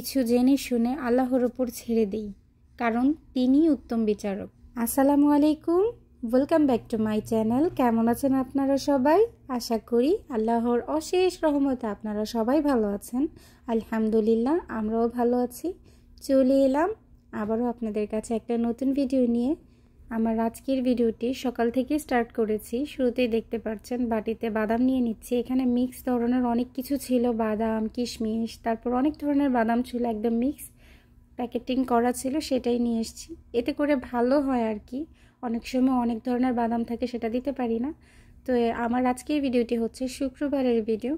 কিছু জেনে শুনে আল্লাহর উপর ছেড়ে দেই, কারণ তিনিই উত্তম বিচারক। আসসালামু আলাইকুম, welcome back to my channel. কেমন আছেন আপনারা সবাই? আশা করি আল্লাহর অশেষ রহমতে আপনারা সবাই ভালো আছেন। আলহামদুলিল্লাহ, আমরাও ভালো আছি। চলে এলাম আবারও আপনাদের কাছে একটা নতুন ভিডিও নিয়ে। আমার আজকের ভিডিওটি সকাল থেকে স্টার্ট করেছি। শুরুতেই দেখতে পাচ্ছেন বাটিতে বাদাম নিয়ে নিচ্ছি। এখানে মিক্স ধরনের অনেক কিছু ছিল, বাদাম, কিশমিশ, তারপর অনেক ধরনের বাদাম ছিল, একদম মিক্স প্যাকেটিং করা ছিল, সেটাই নিয়ে এসেছি। এতে করে ভালো হয় আর কি, অনেক সময় অনেক ধরনের বাদাম থাকে, সেটা দিতে পারি না। তো আমার আজকের ভিডিওটি হচ্ছে শুক্রবারের ভিডিও।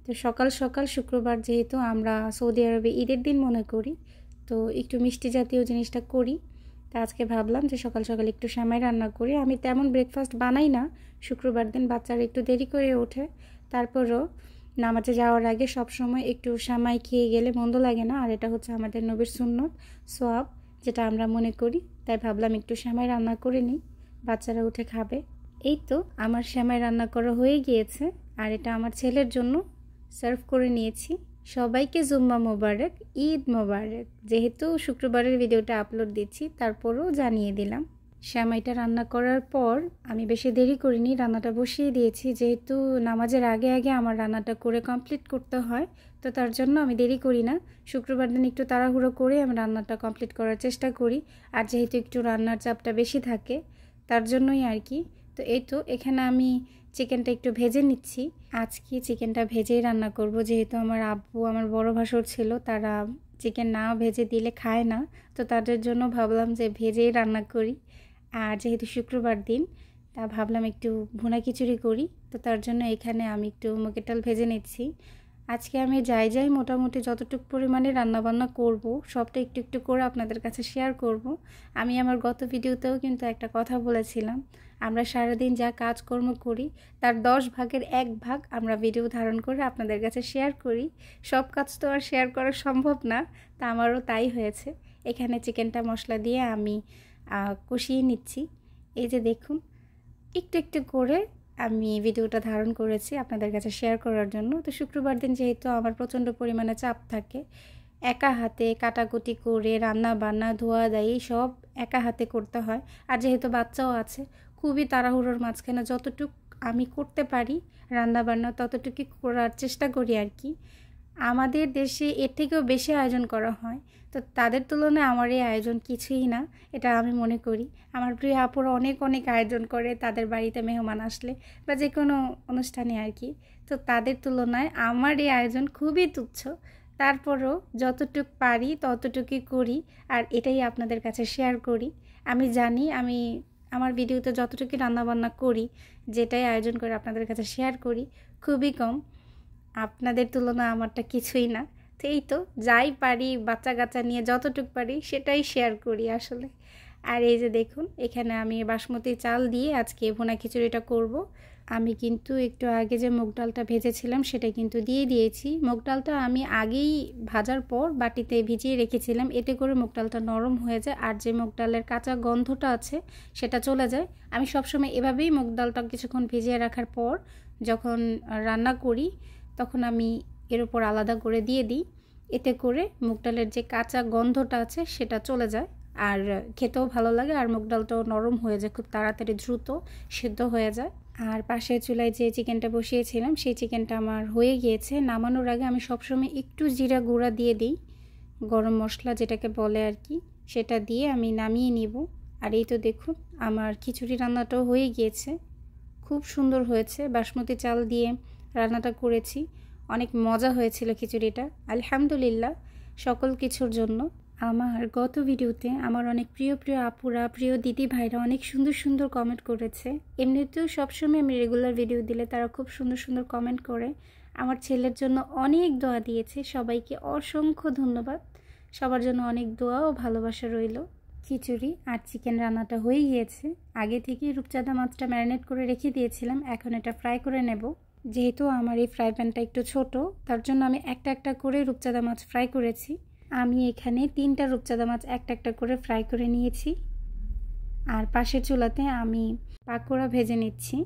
তো সকাল সকাল শুক্রবার, যেহেতু আমরা সৌদি আরবে ঈদের দিন মনে করি, তো একটু মিষ্টি জাতীয় জিনিসটা করি। তা আজকে ভাবলাম যে সকাল সকাল একটু সেমাই রান্না করি। আমি তেমন ব্রেকফাস্ট বানাই না শুক্রবার দিন, বাচ্চারা একটু দেরি করে ওঠে। তারপরও নামাজে যাওয়ার আগে সব সময় একটু সেমাই খেয়ে গেলে মন্দ লাগে না। আর এটা হচ্ছে আমাদের নবীর সুন্নত, সওয়াব, যেটা আমরা মনে করি। তাই ভাবলাম একটু সেমাই রান্না করে নিই, বাচ্চারা উঠে খাবে। এই তো আমার সেমাই রান্না করা হয়ে গিয়েছে, আর এটা আমার ছেলের জন্য সার্ভ করে নিয়েছি। সবাইকে জুম্মা মোবারক, ঈদ মোবারক। যেহেতু শুক্রবারের ভিডিওটা আপলোড দিচ্ছি, তারপরও জানিয়ে দিলাম। সেমাইটা রান্না করার পর আমি বেশি দেরি করিনি, রান্নাটা বসিয়ে দিয়েছি। যেহেতু নামাজের আগে আগে আমার রান্নাটা করে কমপ্লিট করতে হয়, তো তার জন্য আমি দেরি করি না। শুক্রবার দিন একটু তাড়াহুড়ো করে আমি রান্নাটা কমপ্লিট করার চেষ্টা করি। আর যেহেতু একটু রান্নার চাপটা বেশি থাকে, তার জন্যই আর কি। তো এই তো এখানে আমি চিকেনটা একটু ভেজে নিচ্ছি। আজকে চিকেনটা ভেজেই রান্না করব, যেহেতু আমার আব্বু, আমার বড় ভাসুর ছিল, তারা চিকেন না ভেজে দিলে খায় না। তো তাদের জন্য ভাবলাম যে ভেজেই রান্না করি। আর যেহেতু শুক্রবার দিন, তা ভাবলাম একটু ভুনা খিচুড়ি করি। তো তার জন্য এখানে আমি একটু মুগের ডাল ভেজে নিচ্ছি। আজকে আমি যাই মোটামুটি যতটুকু পরিমাণে রান্নাবান্না করব, সবটা একটু একটু করে আপনাদের কাছে শেয়ার করব। আমি আমার গত ভিডিওতেও কিন্তু একটা কথা বলেছিলাম, আমরা সারাদিন যা কাজকর্ম করি তার 10 ভাগের 1 ভাগ আমরা ভিডিও ধারণ করে আপনাদের কাছে শেয়ার করি। সব কাজ তো আর শেয়ার করা সম্ভব না, তা আমারও তাই হয়েছে। এখানে চিকেনটা মশলা দিয়ে আমি কষিয়ে নিচ্ছি। এই যে দেখুন, একটু একটু করে আমি ভিডিওটা ধারণ করেছি আপনাদের কাছে শেয়ার করার জন্য। তো শুক্রবার দিন যেহেতু আমার প্রচণ্ড পরিমাণে চাপ থাকে, একা হাতে কাটাকুটি করে রান্না বান্না ধোয়া দায়ী সব একা হাতে করতে হয়। আর যেহেতু বাচ্চাও আছে, খুবই তাড়াহুড়োর মাঝখানে যতটুকু আমি করতে পারি রান্না বান্না ততটুকুই করার চেষ্টা করি আর কি। আমাদের দেশে এর থেকেও বেশি আয়োজন করা হয়, তো তাদের তুলনায় আমার এই আয়োজন কিছুই না, এটা আমি মনে করি। আমার প্রিয় আপুরা অনেক অনেক আয়োজন করে তাদের বাড়িতে মেহমান আসলে বা যে কোনো অনুষ্ঠানে আর কি। তো তাদের তুলনায় আমার এই আয়োজন খুবই তুচ্ছ। তারপরও যতটুক পারি ততটুকুই করি, আর এটাই আপনাদের কাছে শেয়ার করি। আমি জানি আমি আমার ভিডিওতে যতটুকু রান্নাবান্না করি, যেটাই আয়োজন করে আপনাদের কাছে শেয়ার করি, খুবই কম। আপনাদের তুলনায় আমারটা কিছুই না। তো এই তো যাই পারি, বাচ্চা কাচ্চা নিয়ে যতটুকু পারি সেটাই শেয়ার করি আসলে। আর এই যে দেখুন, এখানে আমি বাসমতি চাল দিয়ে আজকে ভুনা খিচুড়িটা করব। আমি কিন্তু একটু আগে যে মুগ ডালটা ভেজেছিলাম সেটা কিন্তু দিয়ে দিয়েছি। মুগ ডালটা আমি আগেই ভাজার পর বাটিতে ভিজিয়ে রেখেছিলাম, এতে করে মুগ ডালটা নরম হয়ে যায় আর যে মুগ ডালের কাঁচা গন্ধটা আছে সেটা চলে যায়। আমি সবসময় এভাবেই মুগ ডালটা কিছুক্ষণ ভিজিয়ে রাখার পর যখন রান্না করি, তখন আমি এর উপর আলাদা করে দিয়ে দিই। এতে করে মুগ ডালের যে কাঁচা গন্ধটা আছে সেটা চলে যায়, আর খেতেও ভালো লাগে, আর মুগ ডালটাও নরম হয়ে যায়, খুব তাড়াতাড়ি দ্রুত সিদ্ধ হয়ে যায়। আর পাশের চুলায় যে চিকেনটা বসিয়েছিলাম সেই চিকেনটা আমার হয়ে গিয়েছে। নামানোর আগে আমি সবসময় একটু জিরা গুঁড়া দিয়ে দিই, গরম মশলা যেটাকে বলে আর কি, সেটা দিয়ে আমি নামিয়ে নিব। আর এই তো দেখুন, আমার খিচুড়ি রান্নাটাও হয়ে গিয়েছে, খুব সুন্দর হয়েছে। বাসমতি চাল দিয়ে রান্নাটা করেছি, অনেক মজা হয়েছিল খিচুড়িটা, আলহামদুলিল্লাহ। সকল কিছুর জন্য আমার গত ভিডিওতে আমার অনেক প্রিয় প্রিয় আপুরা, প্রিয় দিদি ভাইরা অনেক সুন্দর সুন্দর কমেন্ট করেছে। এমনিতেও সবসময় আমি রেগুলার ভিডিও দিলে তারা খুব সুন্দর সুন্দর কমেন্ট করে। আমার ছেলের জন্য অনেক দোয়া দিয়েছে, সবাইকে অসংখ্য ধন্যবাদ। সবার জন্য অনেক দোয়া ও ভালোবাসা রইল। খিচুড়ি আর চিকেন রান্নাটা হয়ে গিয়েছে। আগে থেকেই রূপচাঁদা মাছটা ম্যারিনেট করে রেখে দিয়েছিলাম, এখন এটা ফ্রাই করে নেব। যেহেতু আমার এই ফ্রাই প্যানটা একটু ছোট, তার জন্য আমি একটা একটা করে রূপচাঁদা মাছ ফ্রাই করেছি। আমি এখানে 3টা রূপচাঁদা মাছ একটা একটা করে ফ্রাই করে নিয়েছি। আর পাশের চুলাতে আমি পাকোড়া ভেজে নিচ্ছি।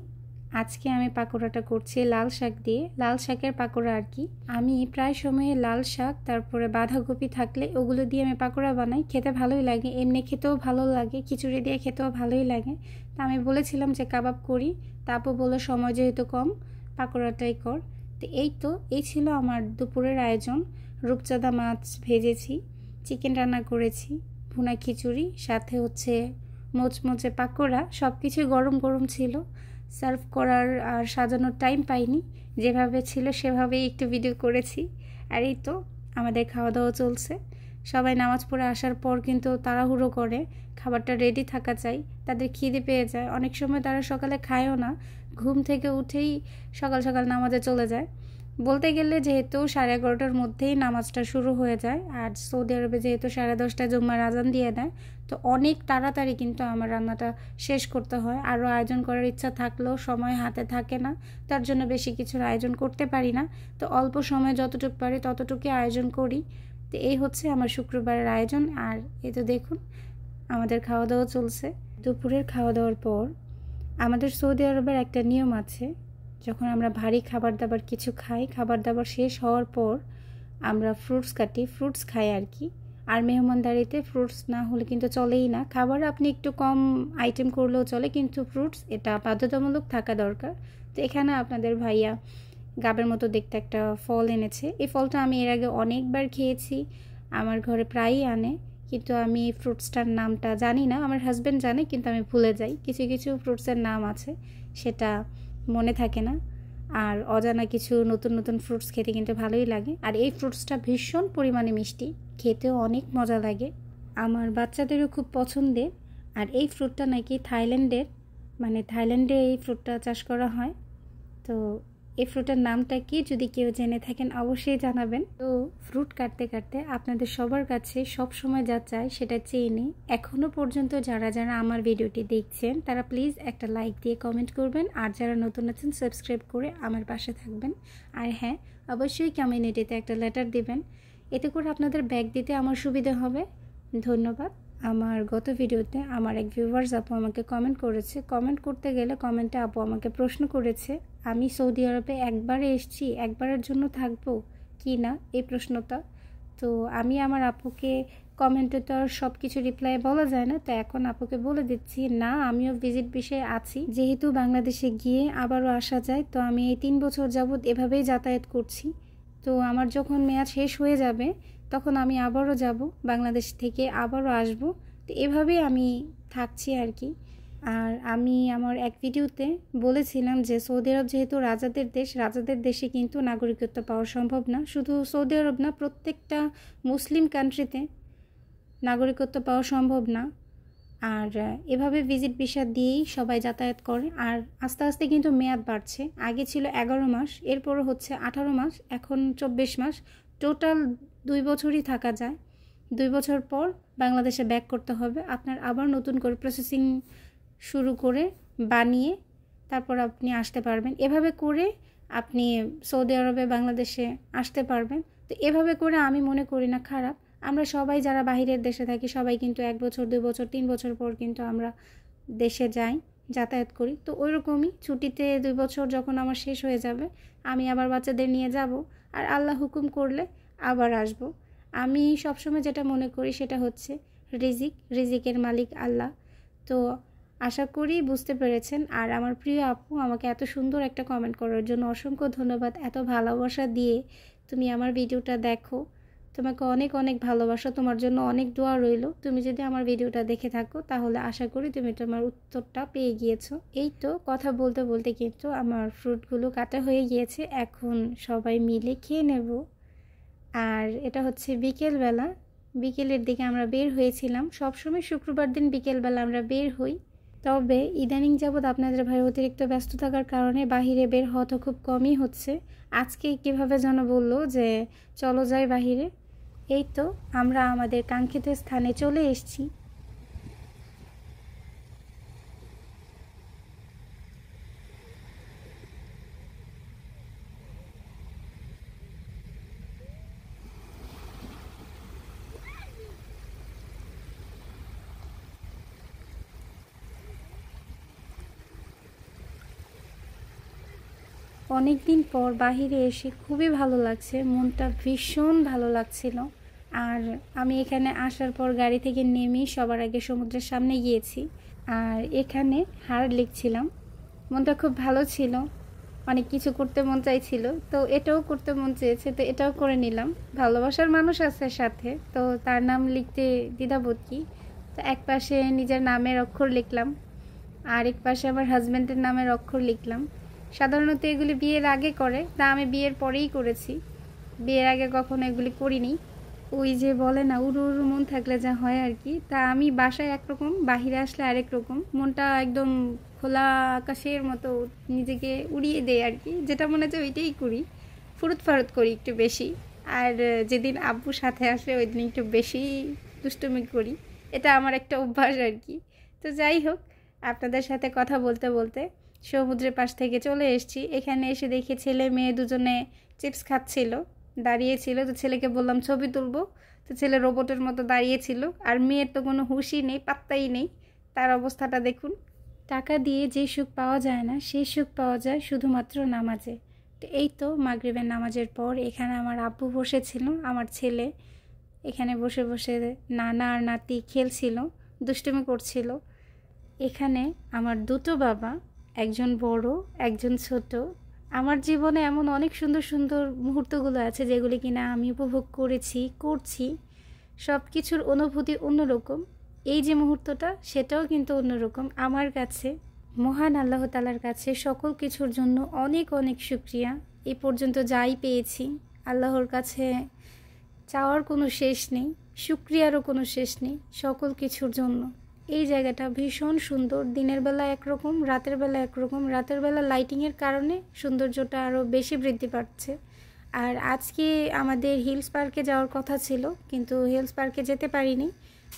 আজকে আমি পাকোড়াটা করছি লাল শাক দিয়ে, লাল শাকের পাকোড়া আর কি। আমি প্রায় সময়ে লাল শাক তারপরে বাঁধাকপি থাকলে ওগুলো দিয়ে আমি পাকোড়া বানাই, খেতে ভালোই লাগে, এমনি খেতেও ভালো লাগে, খিচুড়ি দিয়ে খেতেও ভালোই লাগে। তা আমি বলেছিলাম যে কাবাব করি, তা আপু বললো সময় যেহেতু কম পাকোড়াটাই কর। তো এই ছিল আমার দুপুরের আয়োজন। রূপচাঁদা মাছ ভেজেছি, চিকেন রান্না করেছি, ভুনা খিচুড়ি, সাথে হচ্ছে মোচমোচে পাকোড়া। সব কিছু গরম গরম ছিল, সার্ভ করার আর সাজানোর টাইম পাইনি, যেভাবে ছিল সেভাবেই একটু ভিডিও করেছি। আর এই তো আমাদের খাওয়া দাওয়া চলছে। সবাই নামাজ পড়ে আসার পর কিন্তু তাড়াহুড়ো করে, খাবারটা রেডি থাকা চাই, তাদের খিদে পেয়ে যায়। অনেক সময় তারা সকালে খায়ও না, ঘুম থেকে উঠেই সকাল সকাল নামাজে চলে যায়। বলতে গেলে যেহেতু 11:30টার মধ্যেই নামাজটা শুরু হয়ে যায়, আর সৌদি আরবে যেহেতু 10:30টায় জুম্মার আজান দিয়ে দেয়, তো অনেক তাড়াতাড়ি কিন্তু আমার রান্নাটা শেষ করতে হয়। আরও আয়োজন করার ইচ্ছা থাকলেও সময় হাতে থাকে না, তার জন্য বেশি কিছুর আয়োজন করতে পারি না। তো অল্প সময় যতটুকু পারি ততটুকুই আয়োজন করি। তো এই হচ্ছে আমার শুক্রবারের আয়োজন। আর এই তো দেখুন আমাদের খাওয়া দাওয়া চলছে। দুপুরের খাওয়া দাওয়ার পর আমাদের সৌদি আরবের একটা নিয়ম আছে, যখন আমরা ভারী খাবার দাবার কিছু খাই, খাবার দাবার শেষ হওয়ার পর আমরা ফ্রুটস কাটি, ফ্রুটস খাই আর কি। আর মেহমানদারিতে ফ্রুটস না হলে কিন্তু চলেই না। খাবার আপনি একটু কম আইটেম করলেও চলে, কিন্তু ফ্রুটস এটা বাধ্যতামূলক থাকা দরকার। তো এখানে আপনাদের ভাইয়া গাবের মতো দেখতে একটা ফল এনেছে। এই ফলটা আমি এর আগে অনেকবার খেয়েছি, আমার ঘরে প্রায়ই আনে, কিন্তু আমি এই ফ্রুটসটার নামটা জানি না। আমার হাজব্যান্ড জানে, কিন্তু আমি ভুলে যাই। কিছু কিছু ফ্রুটসের নাম আছে সেটা মনে থাকে না। আর অজানা কিছু নতুন নতুন ফ্রুটস খেতে কিন্তু ভালোই লাগে। আর এই ফ্রুটসটা ভীষণ পরিমাণে মিষ্টি, খেতেও অনেক মজা লাগে, আমার বাচ্চাদেরও খুব পছন্দের। আর এই ফ্রুটটা নাকি থাইল্যান্ডে এই ফ্রুটটা চাষ করা হয়। তো এই ফ্রুটের নামটা কি, যদি কেউ জেনে থাকেন অবশ্যই জানাবেন। তো ফ্রুট কাটতে কাটতে আপনাদের সবার কাছে সব সময় যা চাই সেটা চেয়ে নিই। এখনও পর্যন্ত যারা যারা আমার ভিডিওটি দেখছেন তারা প্লিজ একটা লাইক দিয়ে কমেন্ট করবেন, আর যারা নতুন আছেন সাবস্ক্রাইব করে আমার পাশে থাকবেন। আর হ্যাঁ, অবশ্যই কমিউনিটিতে একটা লেটার দিবেন, এতে করে আপনাদের ব্যাগ দিতে আমার সুবিধা হবে। ধন্যবাদ। আমার গত ভিডিওতে আমার এক ভিউয়ার্স আপু আমাকে কমেন্ট করেছে, কমেন্ট করতে গেলে কমেন্টে আপু আমাকে প্রশ্ন করেছে, আমি সৌদি আরবে একবারে এসেছি, একবারের জন্য থাকবো কি না, এই প্রশ্নটা। তো আমি আমার আপুকে কমেন্টে তো আর সব কিছু রিপ্লাই বলা যায় না, তো এখন আপুকে বলে দিচ্ছি, না আমিও ভিজিট বিষয়ে আছি, যেহেতু বাংলাদেশে গিয়ে আবারও আসা যায়। তো আমি এই 3 বছর যাবৎ এভাবেই যাতায়াত করছি। তো আমার যখন মেয়াদ শেষ হয়ে যাবে তখন আমি আবারও যাব, বাংলাদেশ থেকে আবারও আসব। তো এভাবেই আমি থাকছি আর কি। আর আমি আমার এক ভিডিওতে বলেছিলাম যে সৌদি আরব যেহেতু রাজাদের দেশ, রাজাদের দেশে কিন্তু নাগরিকত্ব পাওয়া সম্ভব না। শুধু সৌদি আরব না, প্রত্যেকটা মুসলিম কান্ট্রিতে নাগরিকত্ব পাওয়া সম্ভব না। আর এভাবে ভিজিট ভিসা দিয়েই সবাই যাতায়াত করে। আর আস্তে আস্তে কিন্তু মেয়াদ বাড়ছে, আগে ছিল 11 মাস, এরপরও হচ্ছে 18 মাস, এখন 24 মাস, টোটাল 2 বছরই থাকা যায়। 2 বছর পর বাংলাদেশে ব্যাক করতে হবে, আপনার আবার নতুন করে প্রসেসিং শুরু করে বানিয়ে তারপর আপনি আসতে পারবেন। এভাবে করে আপনি সৌদি আরবে বাংলাদেশে আসতে পারবেন। তো এভাবে করে আমি মনে করি না খারাপ। আমরা সবাই যারা বাইরের দেশে থাকি সবাই কিন্তু 1 বছর 2 বছর 3 বছর পর কিন্তু আমরা দেশে যাই, যাতায়াত করি। তো ওই রকমই ছুটিতে 2 বছর যখন আমার শেষ হয়ে যাবে আমি আবার বাচ্চাদের নিয়ে যাব, আর আল্লাহ হুকুম করলে আবার আসব। আমি সবসময় যেটা মনে করি সেটা হচ্ছে রিজিকের মালিক আল্লাহ। তো আশা করি বুঝতে পেরেছেন। আর আমার প্রিয় আপু আমাকে এত সুন্দর একটা কমেন্ট করার জন্য অসংখ্য ধন্যবাদ। এত ভালোবাসা দিয়ে তুমি আমার ভিডিওটা দেখো, তোমাকে অনেক অনেক ভালোবাসা, তোমার জন্য অনেক দোয়া রইল। তুমি যদি আমার ভিডিওটা দেখে থাকো তাহলে আশা করি তুমি তোমার উত্তরটা পেয়ে গিয়েছো। এই তো কথা বলতে বলতে কিন্তু আমার ফ্রুটগুলো কাটা হয়ে গিয়েছে, এখন সবাই মিলে খেয়ে নেব। আর এটা হচ্ছে বিকেলবেলা, বিকেলের দিকে আমরা বের হয়েছিলাম। সবসময় শুক্রবার দিন বিকেলবেলা আমরা বের হই, তবে ইদানিং যাবৎ আপনাদের ভাই অতিরিক্ত ব্যস্ত থাকার কারণে বাহিরে বের হওয়া তো খুব কমই হচ্ছে। আজকে কিভাবে যেন বললো যে চলো যাই বাহিরে। এই তো আমরা আমাদের কাঙ্ক্ষিত স্থানে চলে এসেছি। অনেক দিন পর বাহিরে এসে খুবই ভালো লাগছে, মনটা ভীষণ ভালো লাগছিল। আর আমি এখানে আসার পর গাড়ি থেকে নেমে সবার আগে সমুদ্রের সামনে গিয়েছি, আর এখানে হার লিখছিলাম। মনটা খুব ভালো ছিল, অনেক কিছু করতে মন চাইছিল, তো এটাও করতে মন চেয়েছে, তো এটাও করে নিলাম। ভালোবাসার মানুষ আছে সাথে, তো তার নাম লিখতে দ্বিধাবোধ কি। তো এক পাশে নিজের নামের অক্ষর লিখলাম, আর এক পাশে আমার হাজব্যান্ডের নামের অক্ষর লিখলাম। সাধারণত এগুলি বিয়ের আগে করে, তা আমি বিয়ের পরেই করেছি, বিয়ের আগে কখনো এগুলি করিনি। ওই যে বলে না, উড়ু উড়ু মন থাকলে যা হয় আর কি, তা আমি বাসায় একরকম, বাহিরে আসলে আরেক রকম। মনটা একদম খোলা আকাশের মতো নিজেকে উড়িয়ে দেয় আর কি, যেটা মনে হচ্ছে ওইটাই করি, ফুরুত ফারুত করি একটু বেশি। আর যেদিন আব্বু সাথে আসে ওই দিন একটু বেশি দুষ্টুমি করি, এটা আমার একটা অভ্যাস আর কি। তো যাই হোক, আপনাদের সাথে কথা বলতে বলতে সমুদ্রের পাশ থেকে চলে এসেছি। এখানে এসে দেখি ছেলে মেয়ে দুজনে চিপস খাচ্ছিল, দাঁড়িয়েছিল। তো ছেলেকে বললাম ছবি তুলবো, তো ছেলে রোবটের মতো দাঁড়িয়েছিল। আর মেয়ের তো কোনো হুঁশই নেই, পাত্তাই নেই। তার অবস্থাটা দেখুন। টাকা দিয়ে যে সুখ পাওয়া যায় না, সেই সুখ পাওয়া যায় শুধুমাত্র নামাজে। তো এই তো মাগরিবের নামাজের পর এখানে আমার আব্বু বসেছিল, আমার ছেলে এখানে বসে বসে নানা আর নাতি খেলছিল, দুষ্টুমি করছিল। এখানে আমার দুটো বাবা, একজন বড় একজন ছোট। আমার জীবনে এমন অনেক সুন্দর সুন্দর মুহূর্তগুলো আছে যেগুলি কিনা আমি উপভোগ করেছি, করছি। সব কিছুর অনুভূতি অন্যরকম। এই যে মুহূর্তটা, সেটাও কিন্তু অন্যরকম আমার কাছে। মহান আল্লাহ তাআলার কাছে সকল কিছুর জন্য অনেক অনেক শুকরিয়া। এই পর্যন্ত যাই পেয়েছি, আল্লাহর কাছে চাওয়ার কোনো শেষ নেই, শুকরিয়ারও কোনো শেষ নেই সকল কিছুর জন্য। এই জায়গাটা ভীষণ সুন্দর, দিনের বেলা একরকম, রাতের বেলা একরকম। রাতের বেলা লাইটিংয়ের কারণে সৌন্দর্যটা আরও বেশি বৃদ্ধি পাচ্ছে। আর আজকে আমাদের হিলস পার্কে যাওয়ার কথা ছিল, কিন্তু হিলস পার্কে যেতে পারিনি,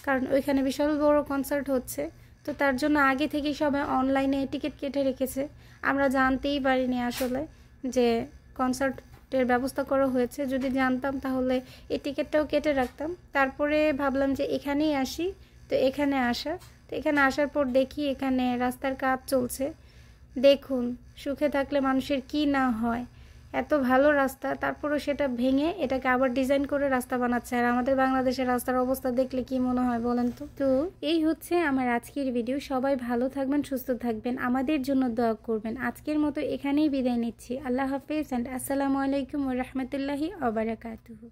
কারণ ওইখানে বিশাল বড় কনসার্ট হচ্ছে। তো তার জন্য আগে থেকেই সবাই অনলাইনে টিকিট কেটে রেখেছে। আমরা জানতেই পারিনি আসলে যে কনসার্টের ব্যবস্থা করা হয়েছে। যদি জানতাম তাহলে এই টিকিটটাও কেটে রাখতাম। তারপরে ভাবলাম যে এখানেই আসি, তো এখানে আসা। তো এখানে আসার পর দেখি এখানে রাস্তার কাজ চলছে। দেখুন, সুখে থাকলে মানুষের কি না হয়। এত ভালো রাস্তা, তারপরও সেটা ভেঙে এটাকে আবার ডিজাইন করে রাস্তা বানাচ্ছে। আর আমাদের বাংলাদেশের রাস্তার অবস্থা দেখলে কি মনে হয় বলেন তো। তো এই হচ্ছে আমার আজকের ভিডিও। সবাই ভালো থাকবেন, সুস্থ থাকবেন, আমাদের জন্য দোয়া করবেন। আজকের মতো এখানেই বিদায় নিচ্ছি। আল্লাহ হাফেজ অ্যান্ড আসসালামু আলাইকুম ওয়া রাহমাতুল্লাহি ওয়া বারাকাতুহু।